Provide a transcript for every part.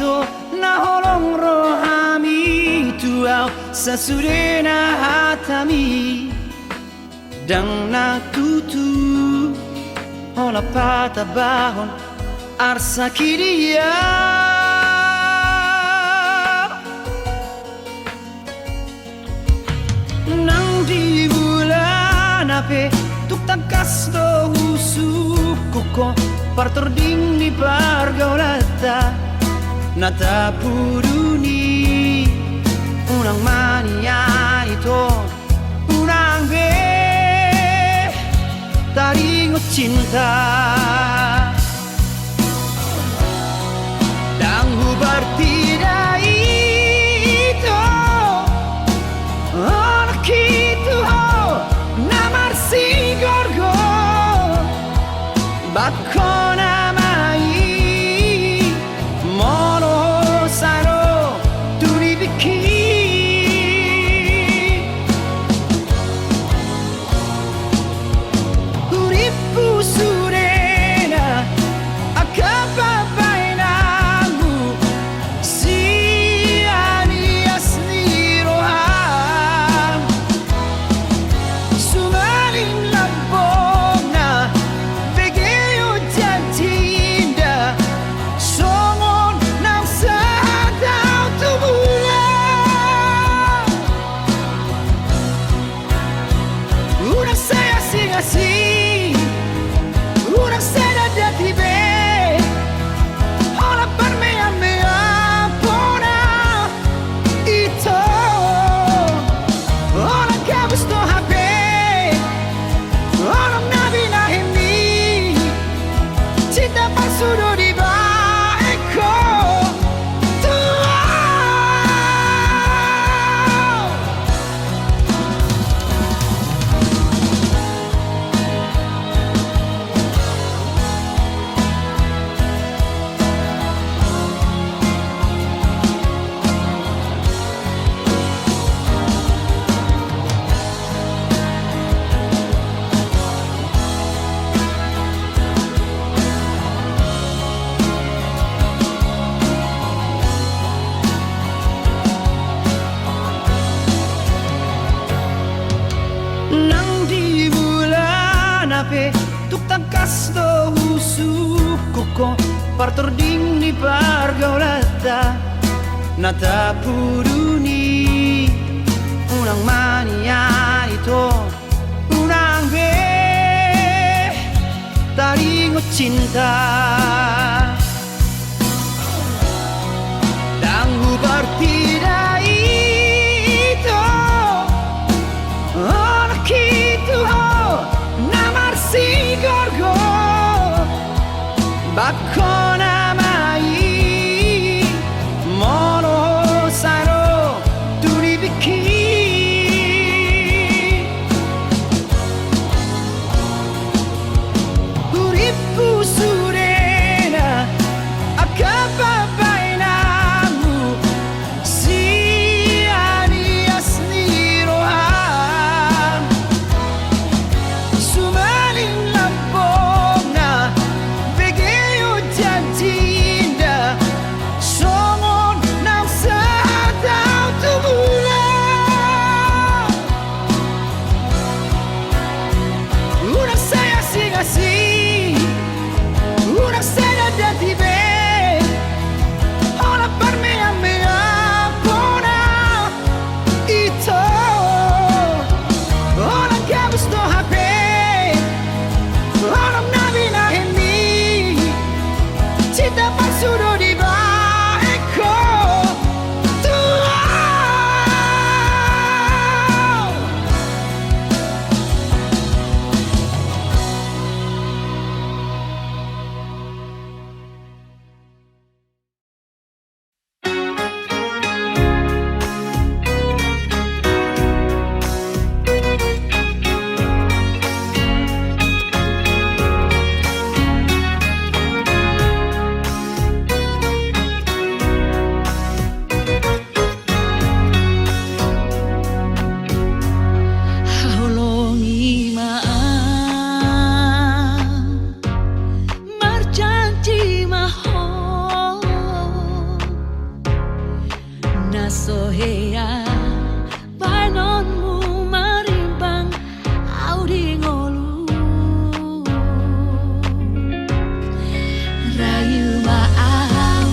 to naholong rohami tuau sasurena hatami dang natutu hola pata bahon arsa kiria nang di bulan ape tuk tangkas do usuk koko partor ding ni pargaulata nata puruni unang mania itu unang be taringot cinta dan hubar tidak itu anak itu namar si gorgo bakona mai mono saro turibiki uripu surena akapa bainamu si ani asli roham sumaling labona begeyo jantinda songon nang sadau tubulan una saya asing una saya dati be hola parmea mea pona ito hola kabus to habe hola nabi nahimi cinta palsu di baeko nang di bulan ape tuk tangkas do usuk koko partor ding ni pargaulata nata puruni unang mania itu unang be taringot cinta dan hubar tidak itu anak itu namar si gorgo bakona mai mono saro turibiki uripu sure Baau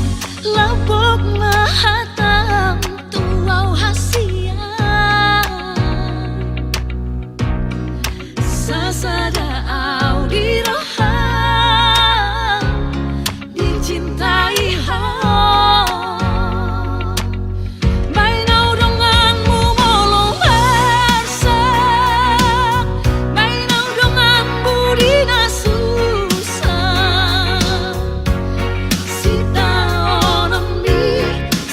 labok mahatam tuau hasia sasada au diroham dicintai ho bainau donganmu molong bersak bainau dongan budina susah sita onomi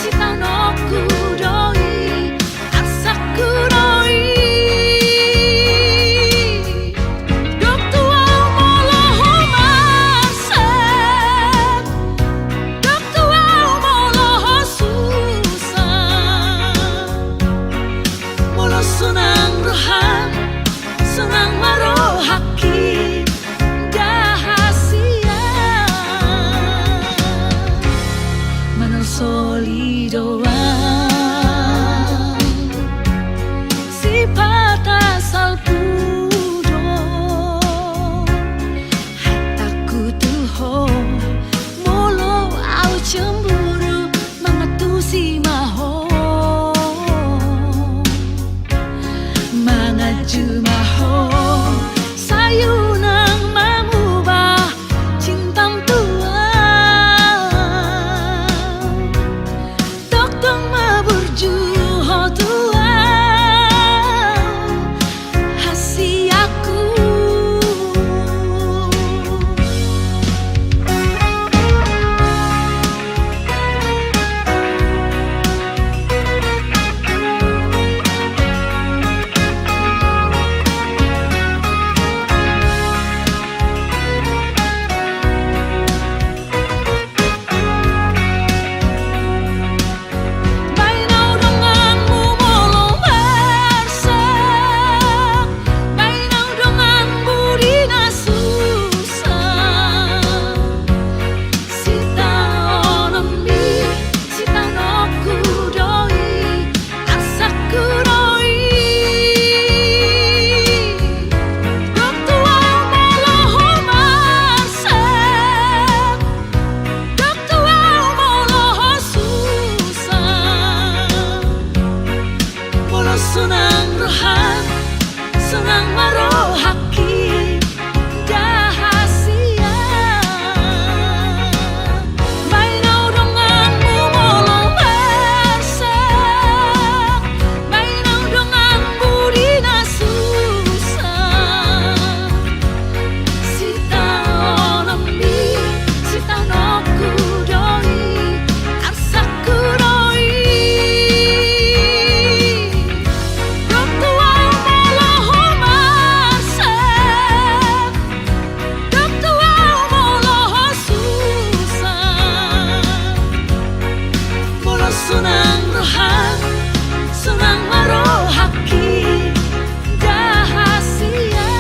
sita noku doi asaku doi dok tuau moloho masak dok tuau moloho susah molo sunang rohan sunang marohaki dahasia manor solidoan sifat asal pudo hataku tuho molo au cemburu mangatusi maho mangaju maho sayunang mamubah cintam tua Doktong maburju ho tua hasiaku bainau donganmu molong bersak bainau dongan budina susah sita onomi sita noku doi asaku doi dok tuau moloho masak dok tuau moloho susah molo sunang rohan sunang marohaki dahasia bainau donganmu molong bersak bainau dongan budina susah sita onomi sita noku doi asaku doi dok tuau moloho masak dok tuau moloho susah molo sunang rohan sunang marohaki dahasia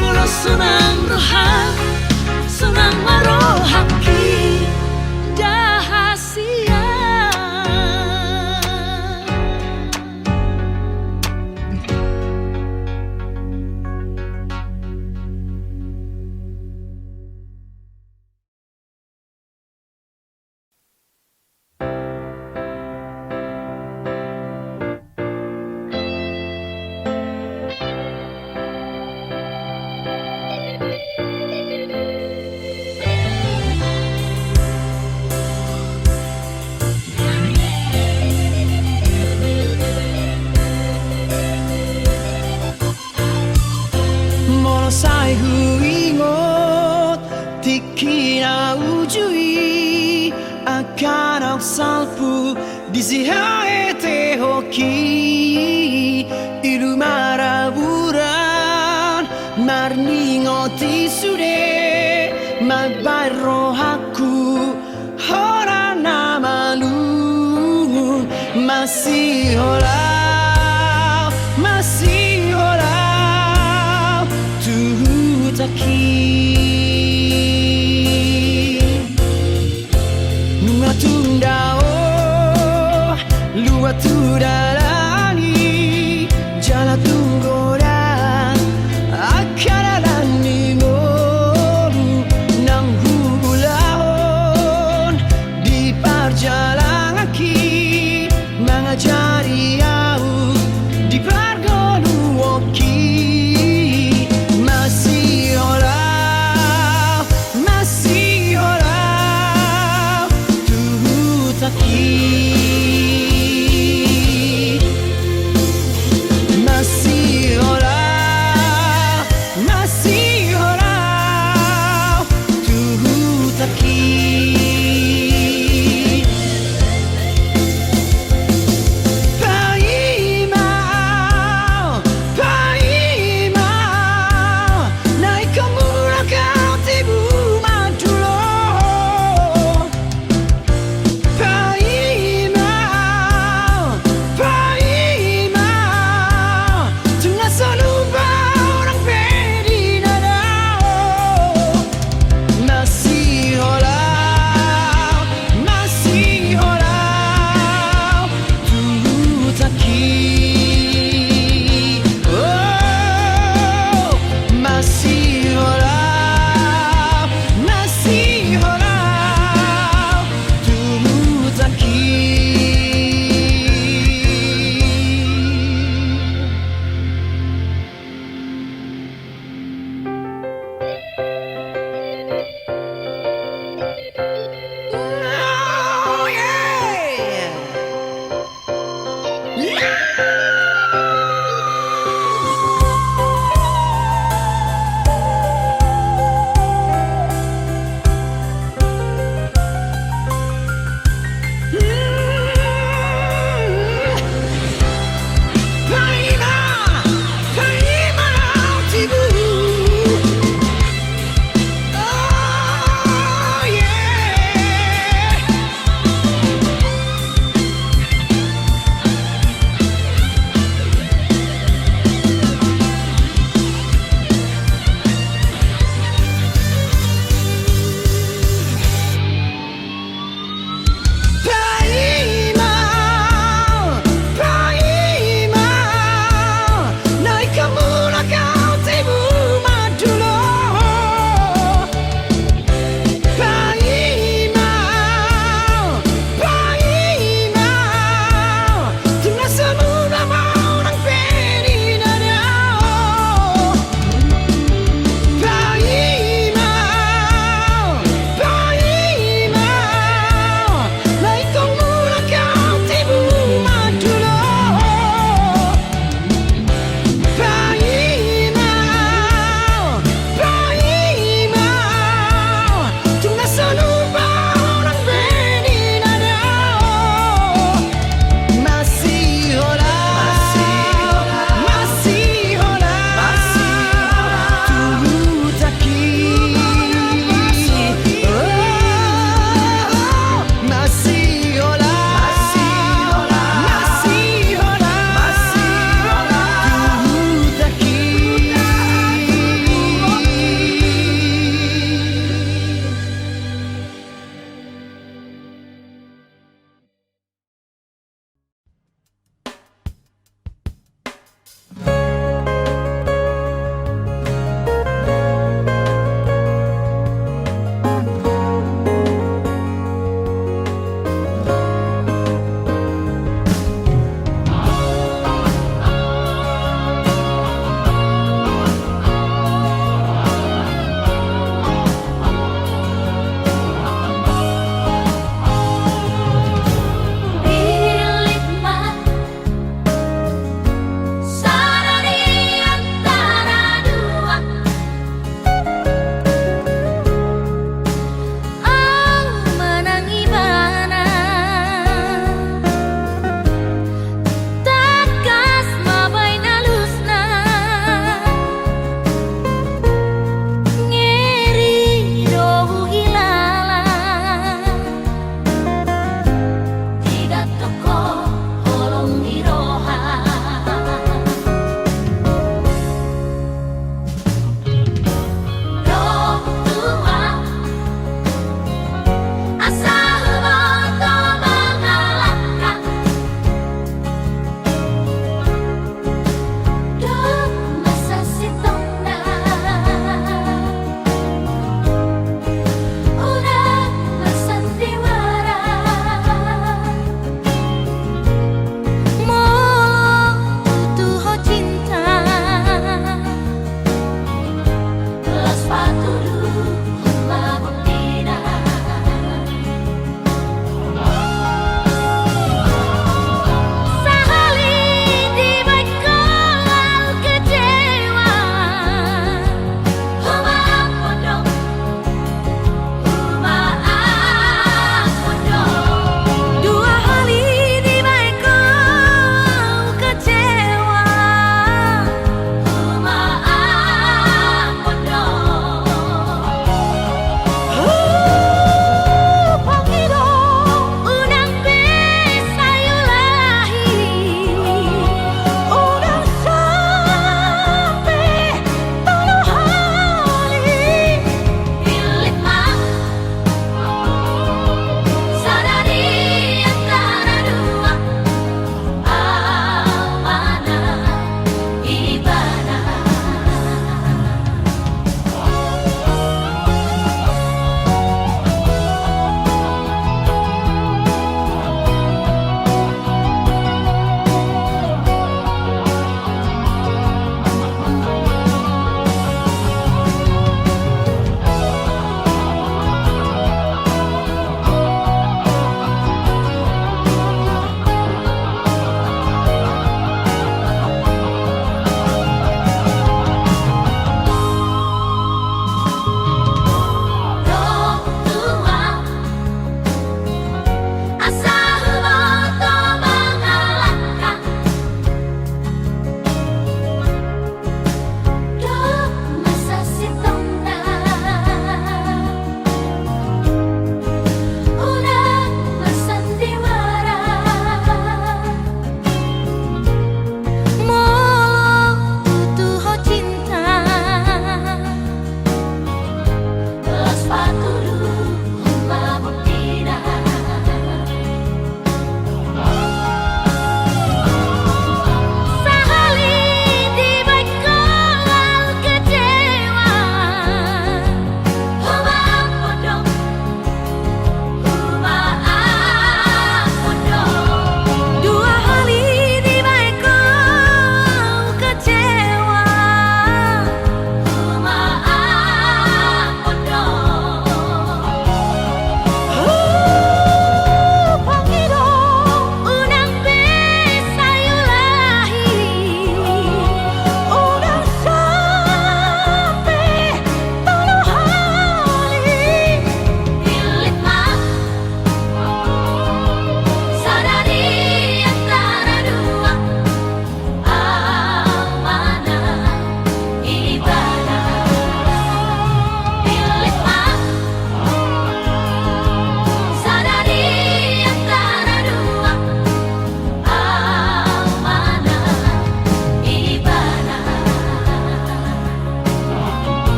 molo sunang rohan sunang marohaki dahasia Molo saihu ingot tikina ujui akan au salpu disihaete hoki ilu maraburan marningoti sude mabai rohaku hora namalu masih holau masih holau tuhutaki nunga tundao lua tudalani jala tunggora akaralani moru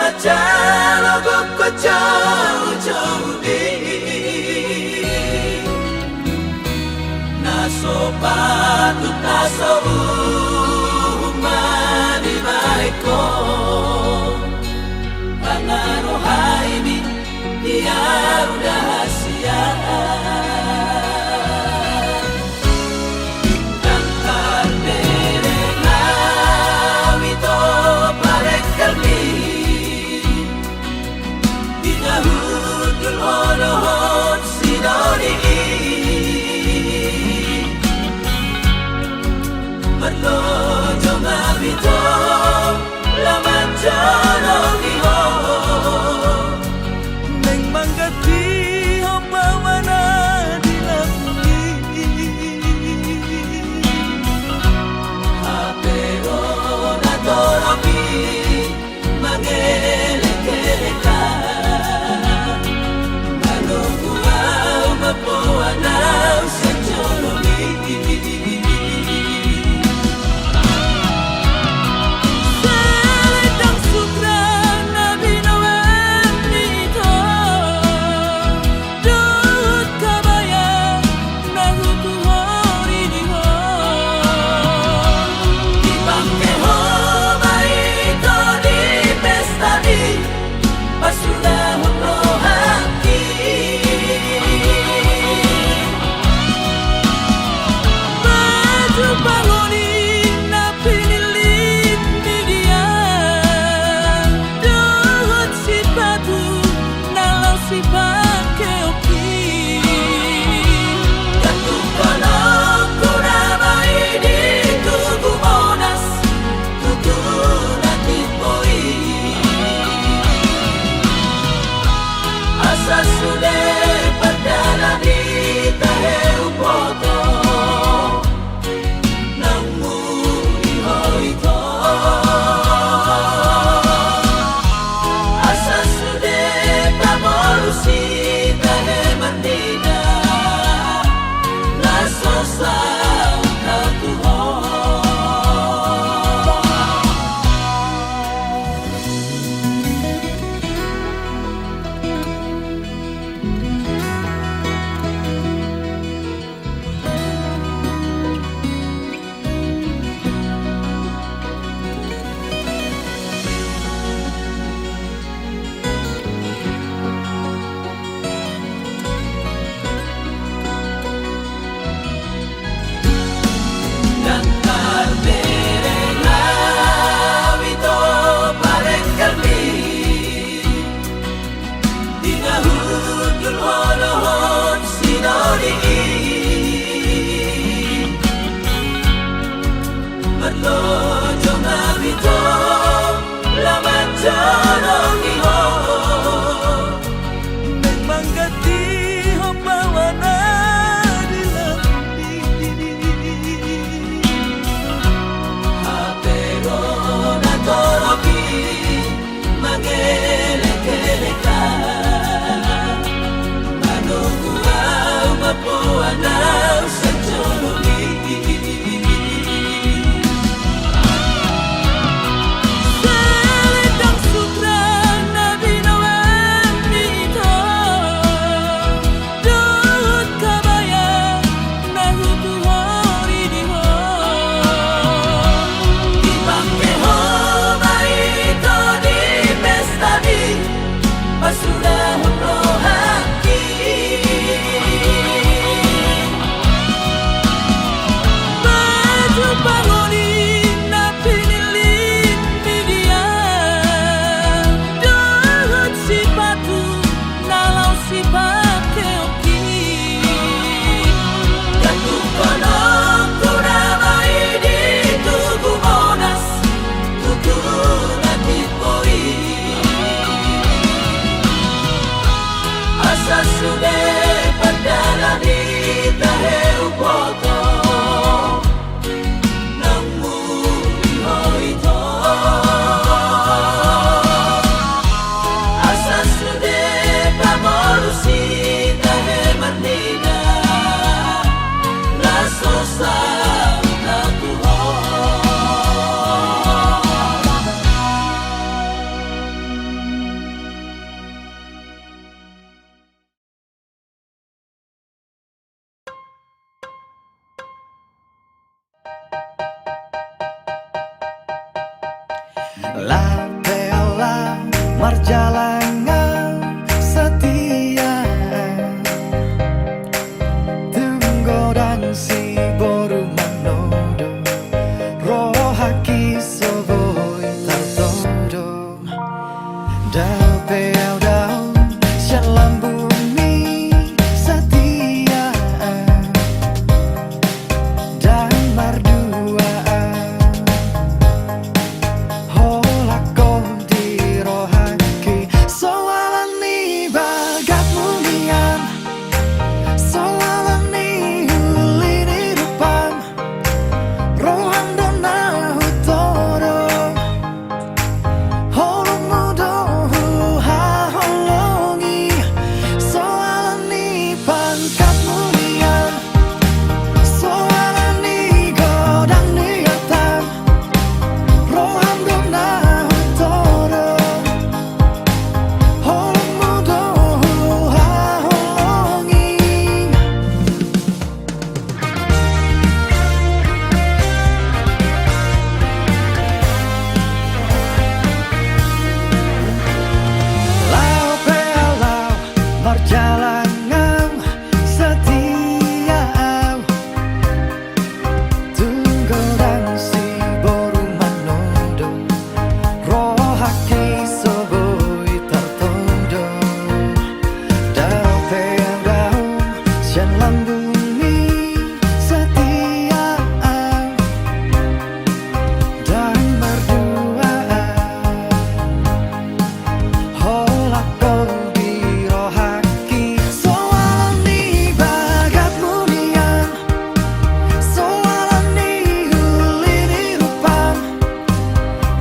Lama ko jauh-jauh di Naso patut naso umani baiko Pangarohai mi diaru rahasia Tangkar berengaw ito parekalmi Dinahudul honohon sinoni Marlojo ngabito laman jalong iho Neng manggati hompawana dilakuni Hapero na toropi mangelek-eleka Malong La bella marjalangan setia, tunggu dan si boru manodo, rohaki soboi tartodo. Dau beau dau syalam bumi setia, dan merduaan holako di rohaki. Soalan ni bagat mulian, soalan ni huli di depan, rohan dona hutoro, holong mudo ha holongi. Soalan ni pangkat mulian, soalan ni godang niatan, rohan dona hutoro, holong mudo ha holongi. Lau belau marjalangan setia, tunggu dan si boru manodo, rohaki soboi tartodo. Dau beau dau syalam bumi setia, dan berduaan holako di rohaki. Soalan ni bagat mulian, soalan ni huli di depan,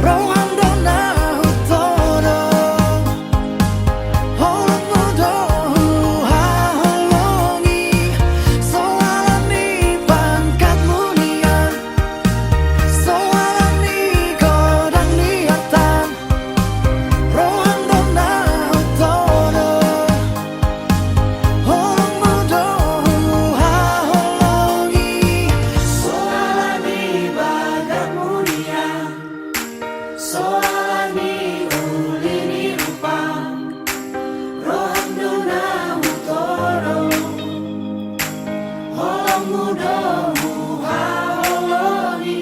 rohan dona hutoro, holong mudo ha holongi. Soalan ni pangkat mulian, soalan ni godang niatan, rohan dona hutoro, holong mudo ha holongi. Soalan ni bagat mulian, soalan ni uli ni rupang, rohan dona hutoro, holong mudo ha holongi.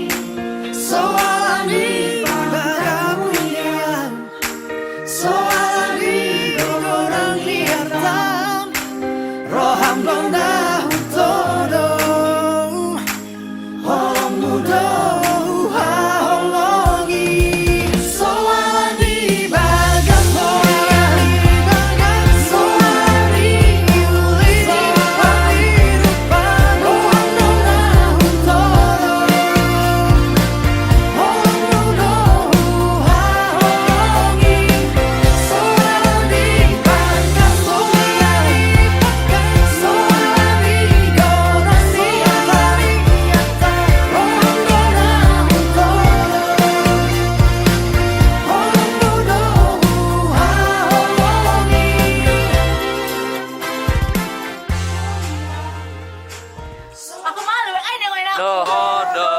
Soalan ni bagat mulian, soalan ni godang niatan, rohan dona hutoro, holong mudo ha holongi. Soalan ni bagat mulian, soalan ni huli di depan, rohan dona hutoro, holong mudo ha holongi. Soalan ni bagat mulian, soalan ni godang niatan, rohan dona hutoro, holong mudo ha holongi. Aku malu, ay nengok na. Dodo.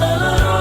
Alarm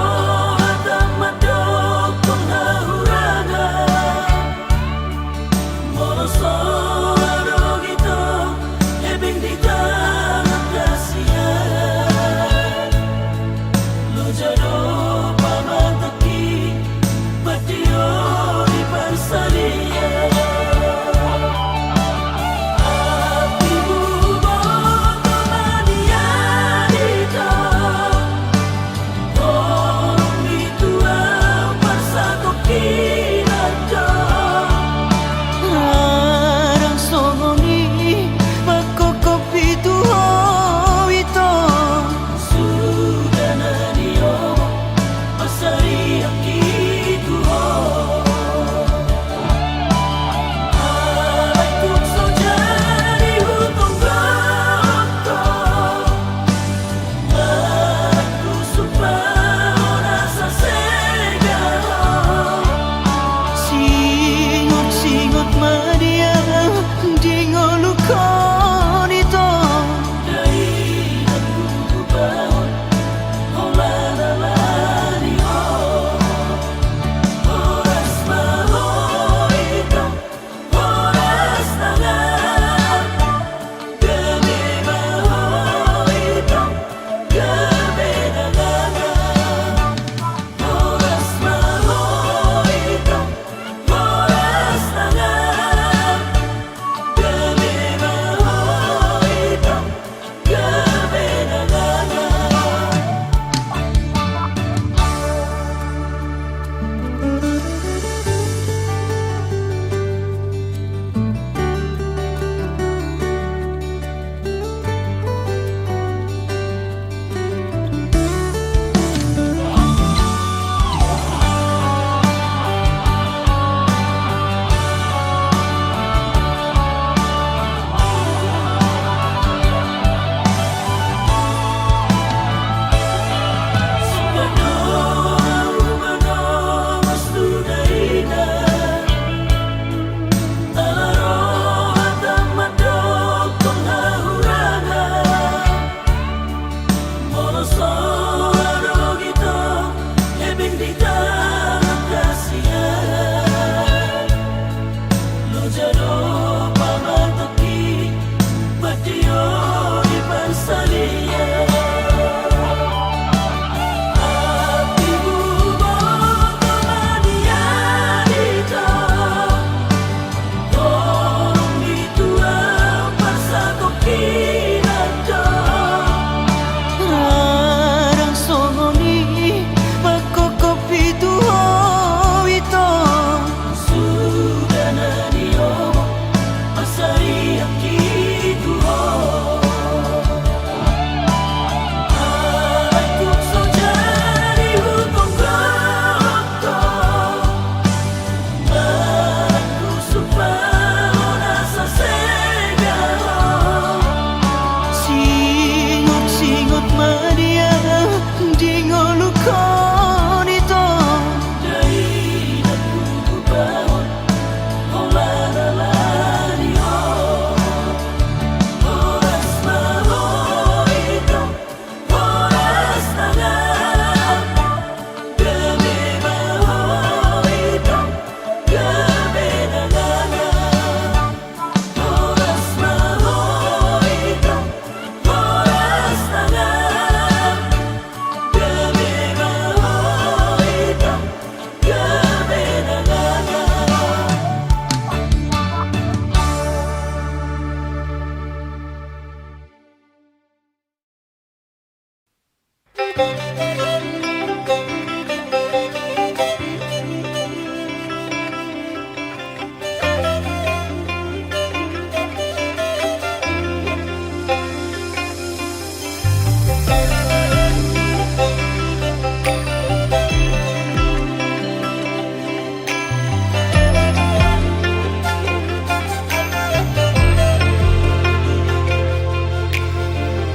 madia dingolu konito Dai aku bawa Ola dalani Horas mahoito Horas tangan Gebe mahoito Gebe dangan Horas mahoito Horas tangan Gebe mahoito Gebe dangan arang songoni pakokopi tuho ito singot madia dingolu konito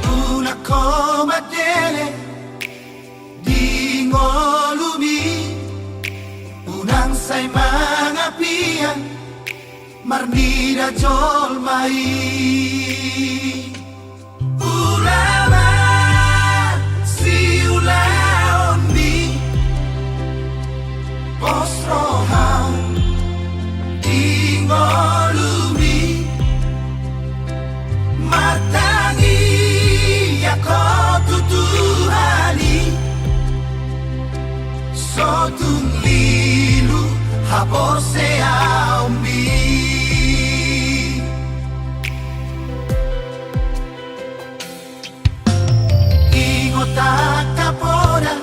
Una comadele di ngolumi unang say mga piyan marnida jolmai ulama si ulaoni posrohan di ngolumi matangi ako tutuhani sotung lilu hapor se aumi ingotak kapora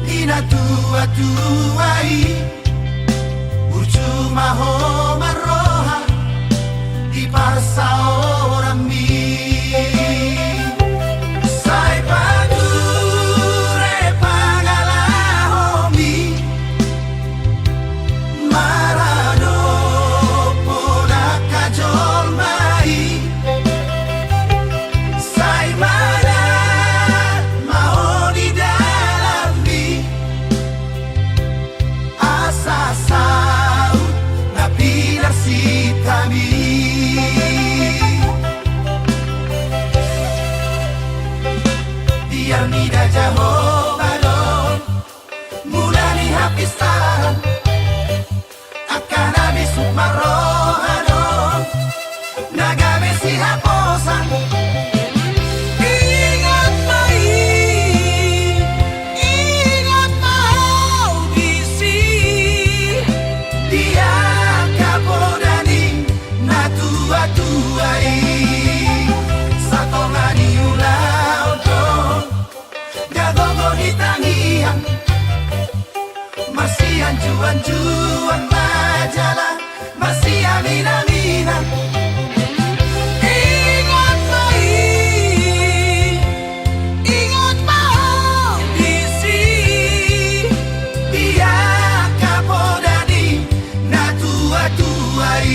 ina tua-tuai urcuma ho maroha di parsa orang mi sai padure pangalahomi marano Sukmarohano Nagame si haposan Ingat mau bisi Dia kapodani natua-tuai Satongani ulau to Gagogo di tangian Masih anjuan-juan majalah Masih amin-aminan Ingat mau bisi Dia kapodani natua-tuai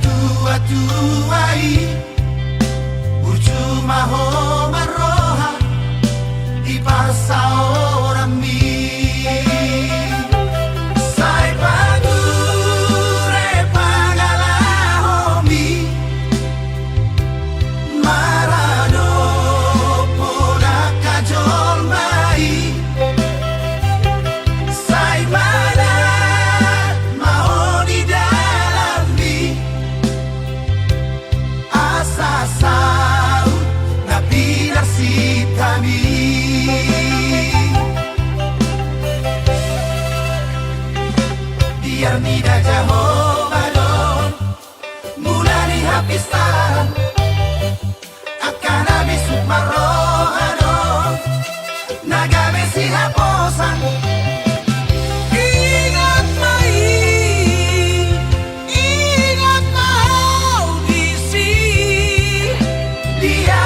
Tua-tuai Urjuma ho maroha Di pasa orang mi Sai pagure pangalahomi Marano pola kajol mai Sai mana mau di dalam mi Asasau na pilar si kami Biar nida Jehovah don Mulai hapistan Akan habis sukmarohano Nagame si haposan Ingat mau bisi Dia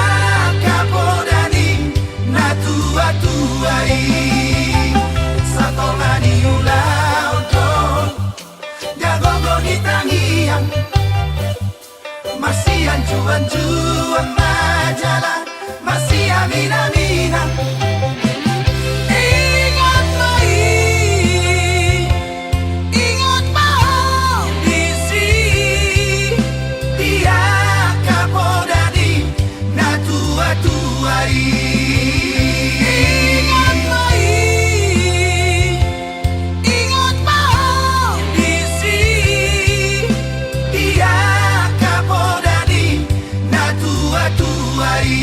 kapodani natua-tuai Satongani ulau to Gagogo di tangian Masih anjuan-juan majalah Masih amin-aminan Ingat mau bisi Dia kapodani natua-tuai Ingat mau bisi Dia kapodani natua-tuai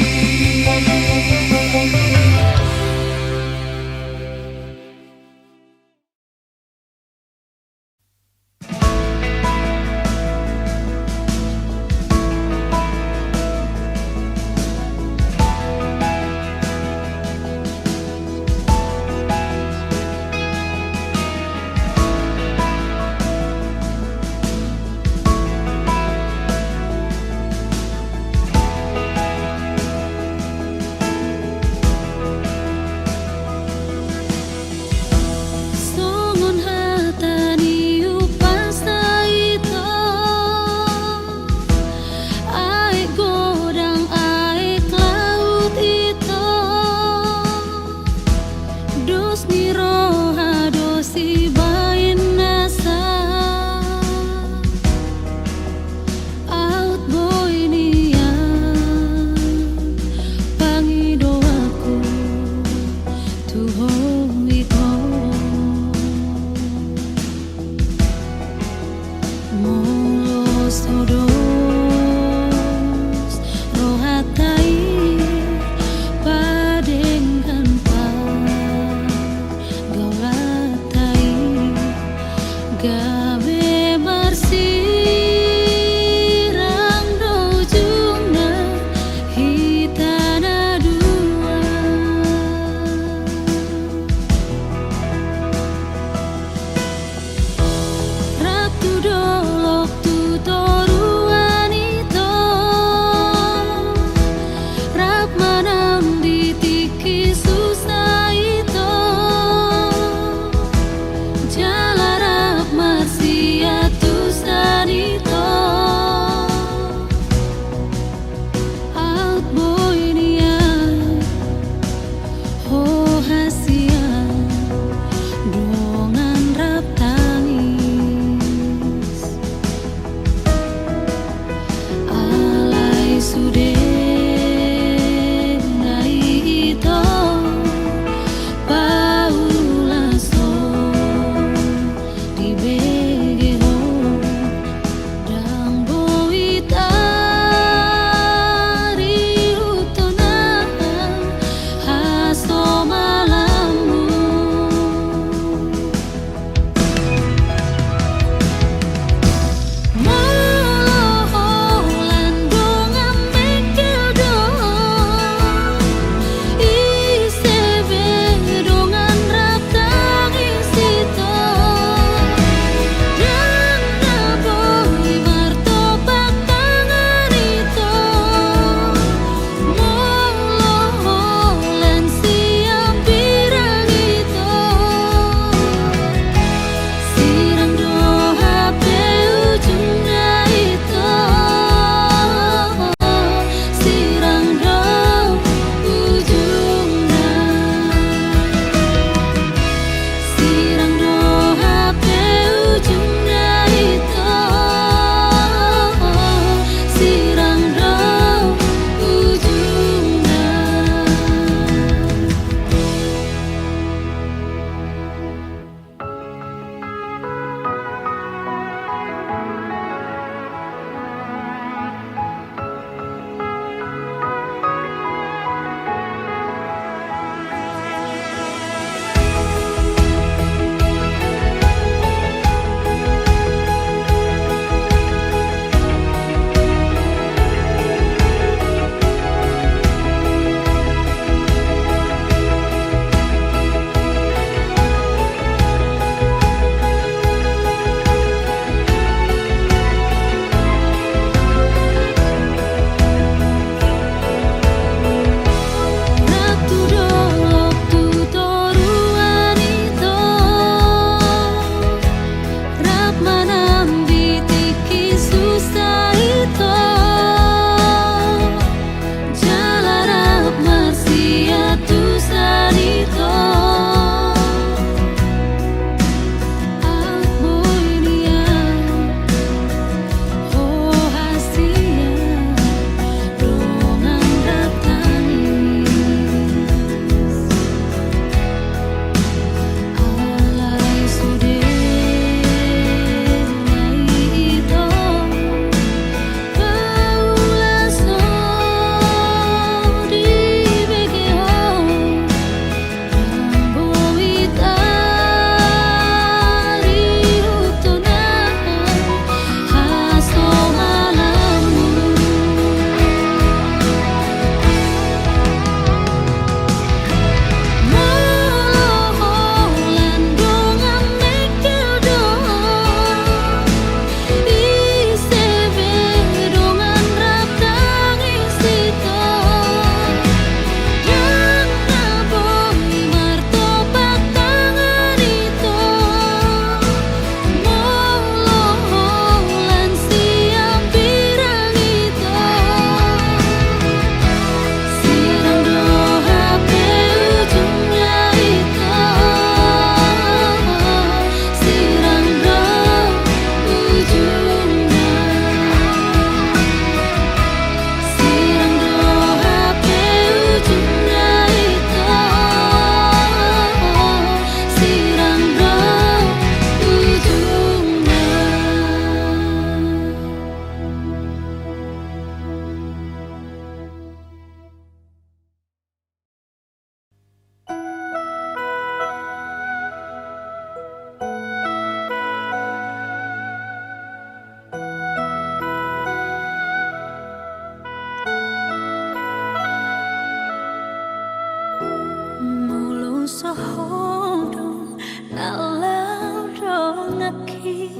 dong nalau dong aki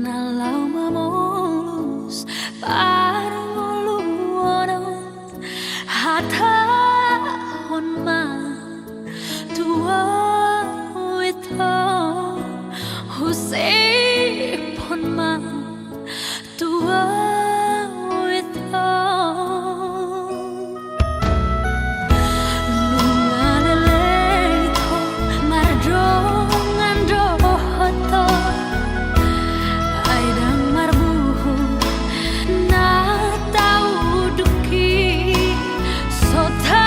nalau mamolus parmolu ono hata honma tua wito husei ponma tua wito so ta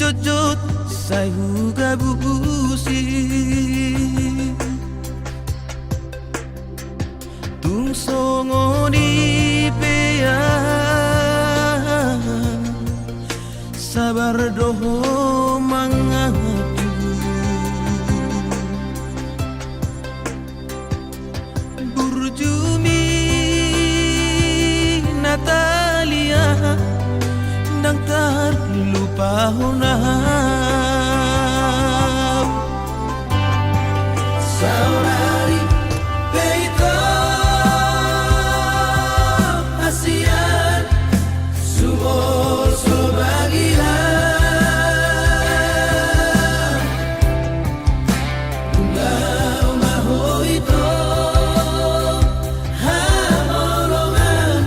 jojot sayu gabusi tung songo di pea sabar doho mangadu burjumi Natalia nang terlupa honam Saudari Peito Asian Subor Sobagilan Ungau maho ito Hamolongan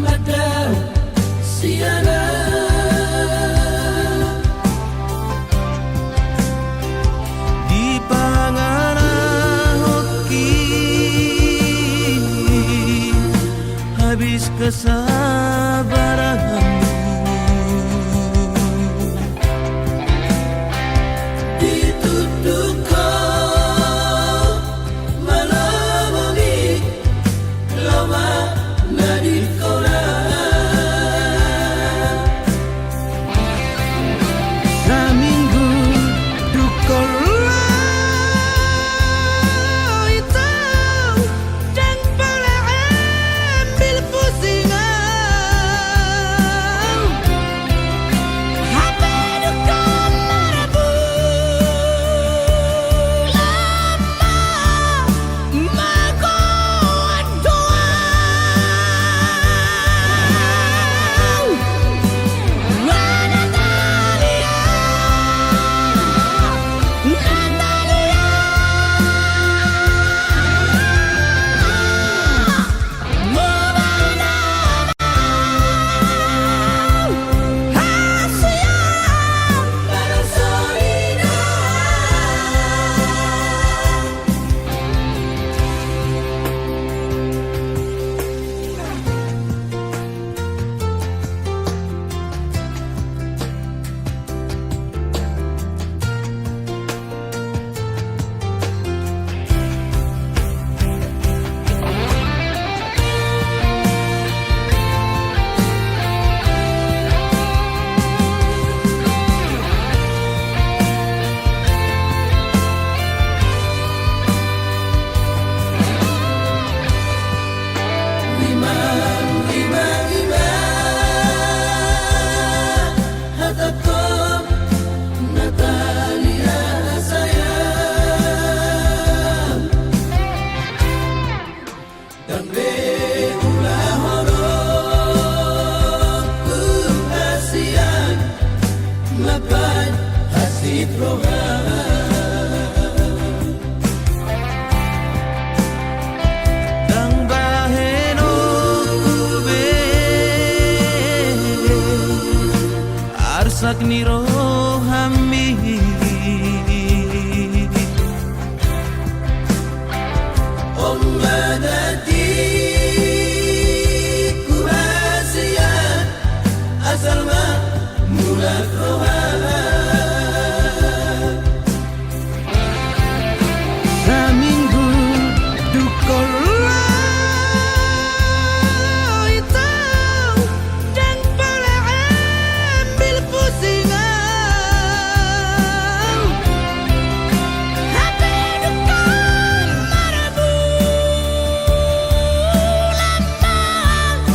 Madam Siana di pangarah hoki habis kesabaranmu Ditutup kau Malamongi Loma Nadikola saminggu dukola itu dan pala ambil pusingan mulak ni rohami Ummadati kuhasia asal ma mulak rohami Raminggu dukola itu dan pala ambil pusingan hati dukol marabu lambang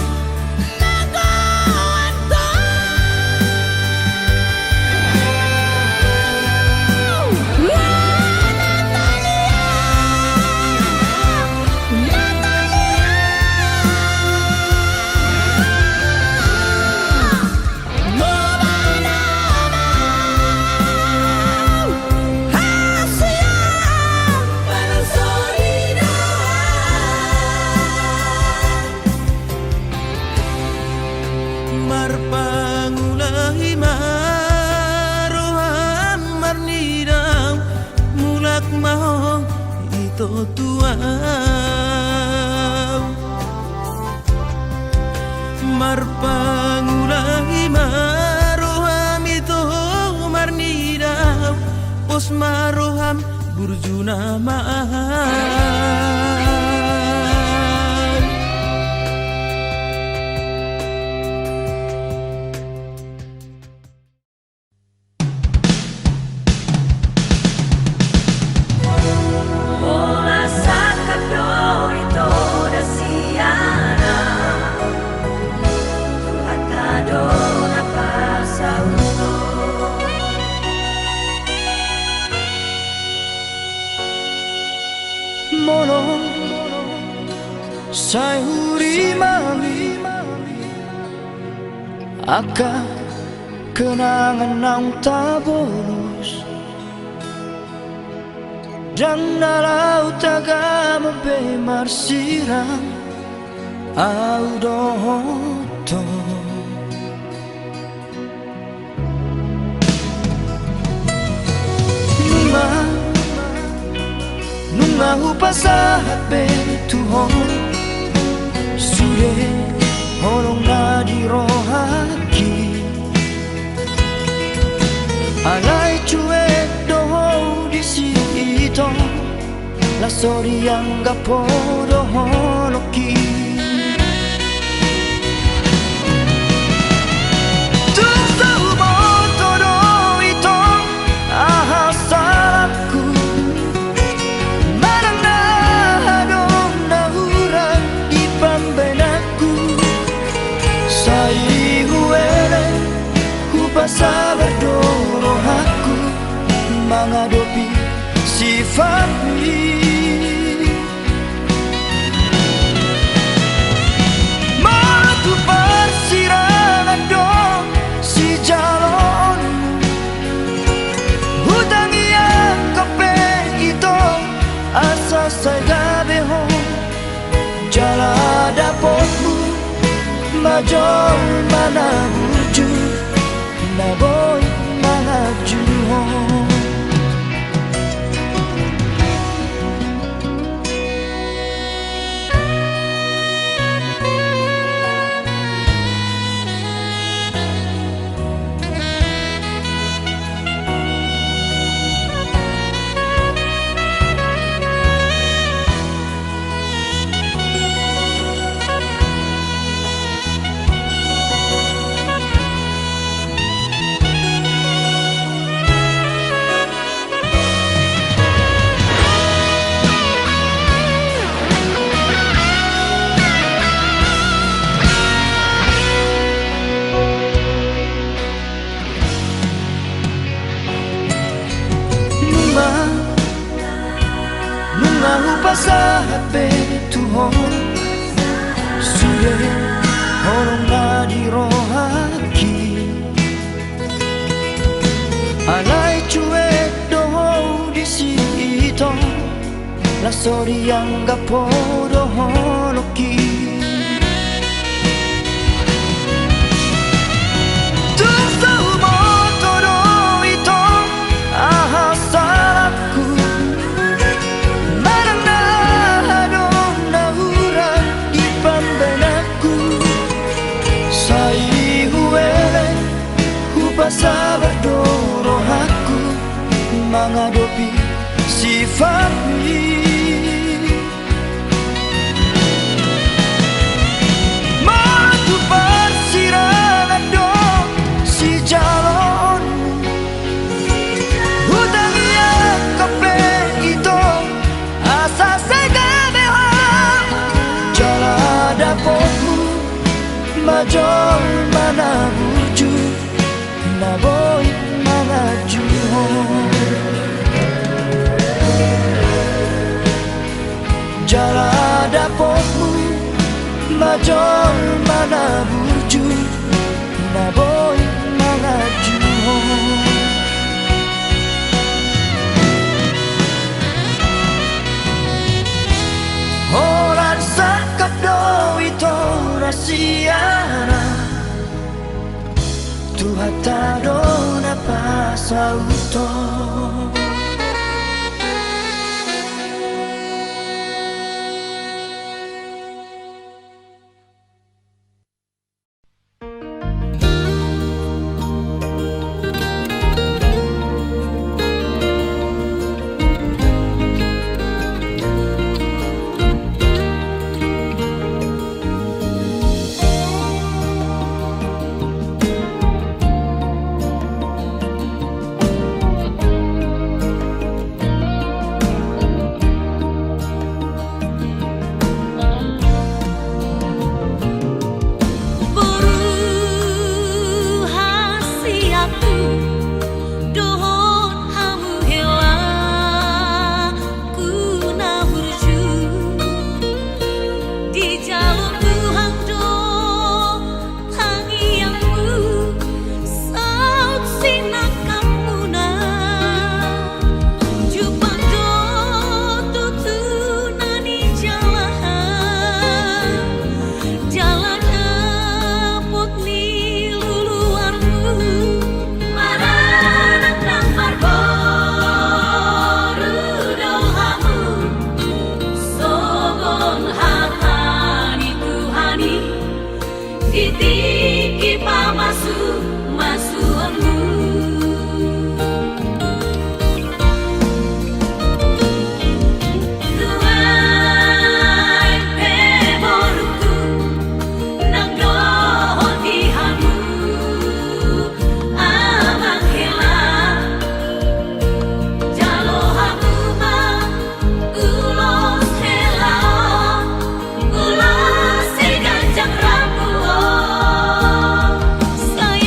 para solidar marpangulahi maroham marnidam mulak mahong ito tuaw marpangulahi maroham ito marnidam pos maroham burjuna mahal Bola sakat doi toda siana Atado na pasauto Mono sayuri mami Aka kenangan nang tabolos Dan na laut taga mabemar sirang Au dohoto Nunga hupasahat betuhon Sude holong na di rohaki Alay cuek doho di sito La sori yang gapo doho loki Tung tahu moto do ito Aha salahku Marang na hadong nahuran di pambenaku Sai huele hupasabar dorohaku Menghadapi sifatmu Matu persirangan dong si jalon Hutang yang kepe itu asa saya beho Jala dapotmu majol mana buju Na boy mana juho Pasahat betuhon Sude holong na di rohaki Alay cuek doho di sito La sori yang gapo doho loki Tung tahu mo Kuasa berdoro aku menghadapi sifatmu. Matu persirangan dong si jalon Hutang yang kafe itu asa segabehang Jala dapotmu majol mana buju Naboy mga juhon Jala dapotmu majol mana buju Naboy mga juhon Horan sakap do ito rasiana Tuhatado na pasauto Saya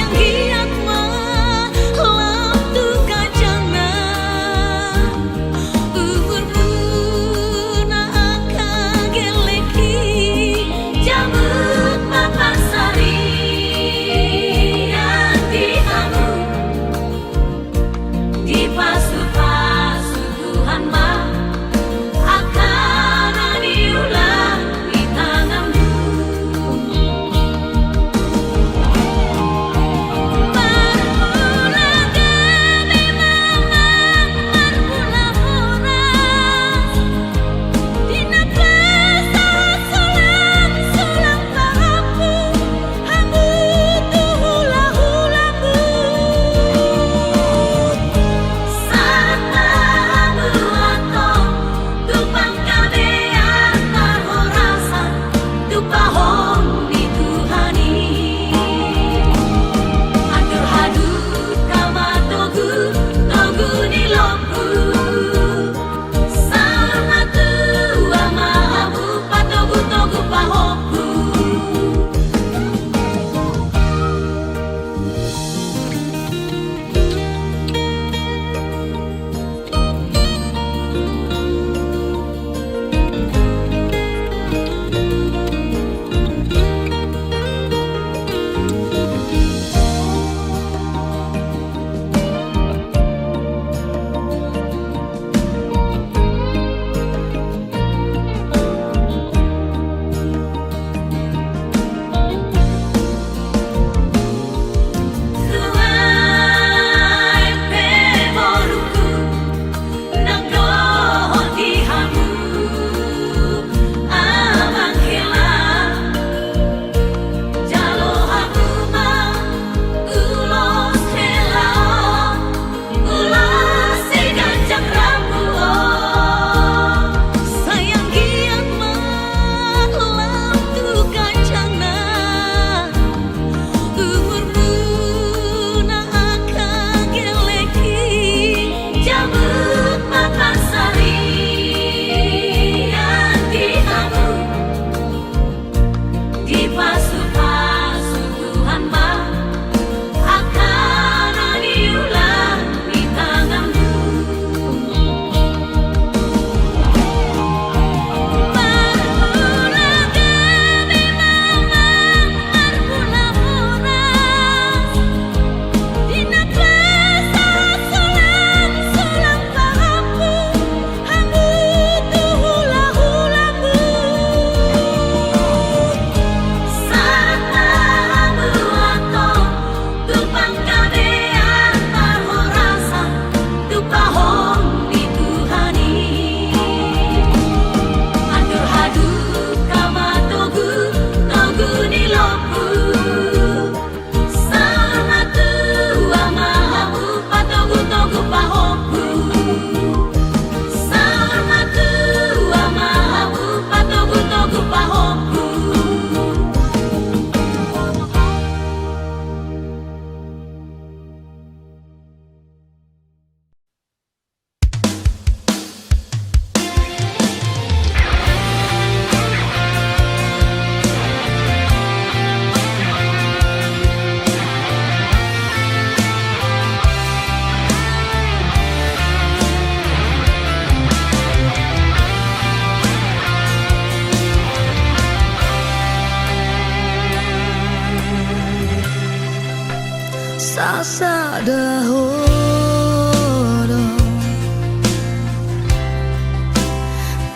Sasada horo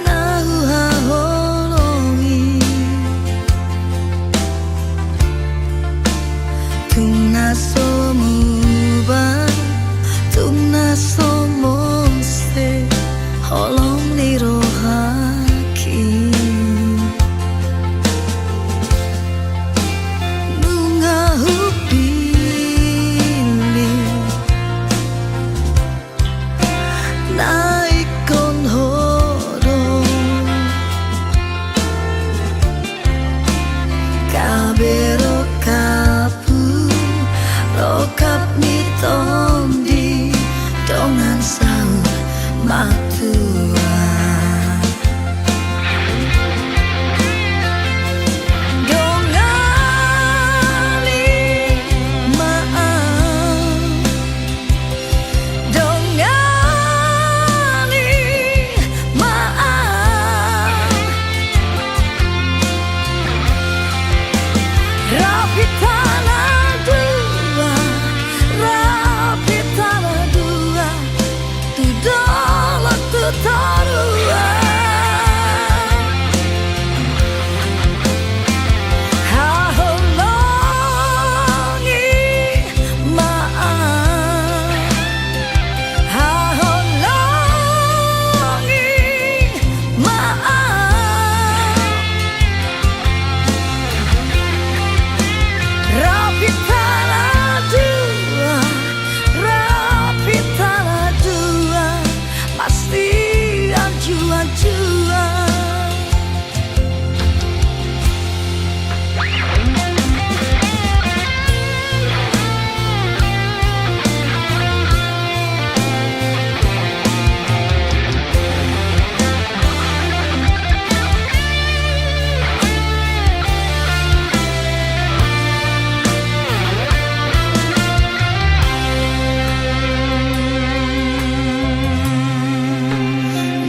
Nahu haholongi Tuna somuban Tuna somonse Holong lirohaki Nunga hupili Naikon horo Kabero kapu Rokap mitondi Dongan saur matua Dongali maaf Dongali maaf Rapi tanah dua Rapi tanah dua Tudolak tutarua Haholongi maaf Haholongi maaf Rapi tanah dua Rapi tanah dua Pasti anjuan-juan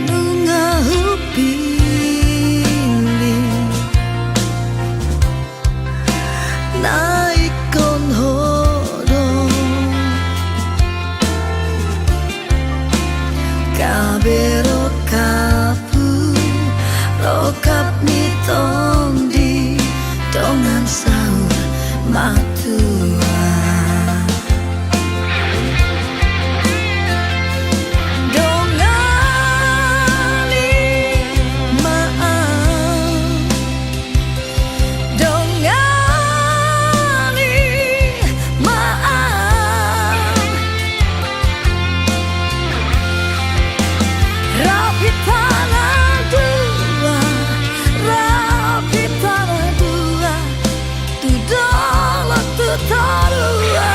Nunga hupili Naikon horo Kabero kapu Rokap mitondi Dongan saur matua Dongali maaf Dongali maaf Rapi tanah dua Rapi tanah dua Tudolak tutarua